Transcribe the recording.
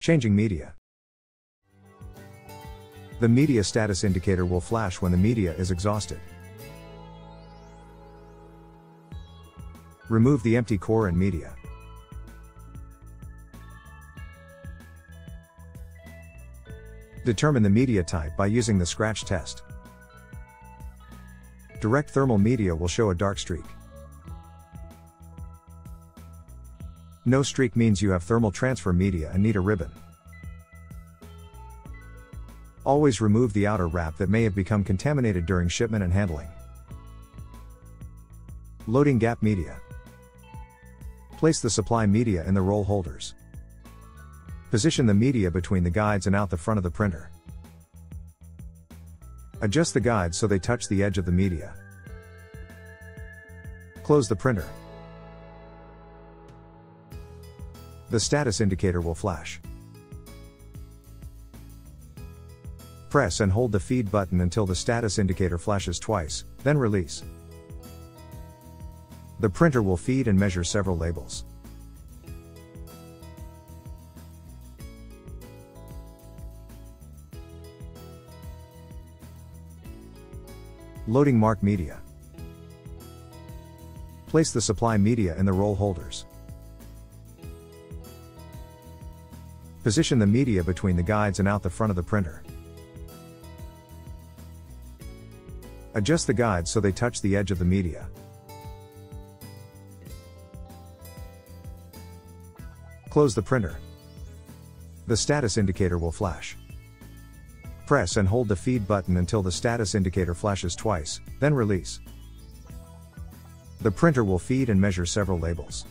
Changing media. The media status indicator will flash when the media is exhausted. Remove the empty core and media. Determine the media type by using the scratch test. Direct thermal media will show a dark streak. No streak means you have thermal transfer media and need a ribbon. Always remove the outer wrap that may have become contaminated during shipment and handling. Loading gap media. Place the supply media in the roll holders. Position the media between the guides and out the front of the printer. Adjust the guides so they touch the edge of the media. Close the printer. The status indicator will flash. Press and hold the feed button until the status indicator flashes twice, then release. The printer will feed and measure several labels. Loading mark media. Place the supply media in the roll holders. Position the media between the guides and out the front of the printer. Adjust the guides so they touch the edge of the media. Close the printer. The status indicator will flash. Press and hold the feed button until the status indicator flashes twice, then release. The printer will feed and measure several labels.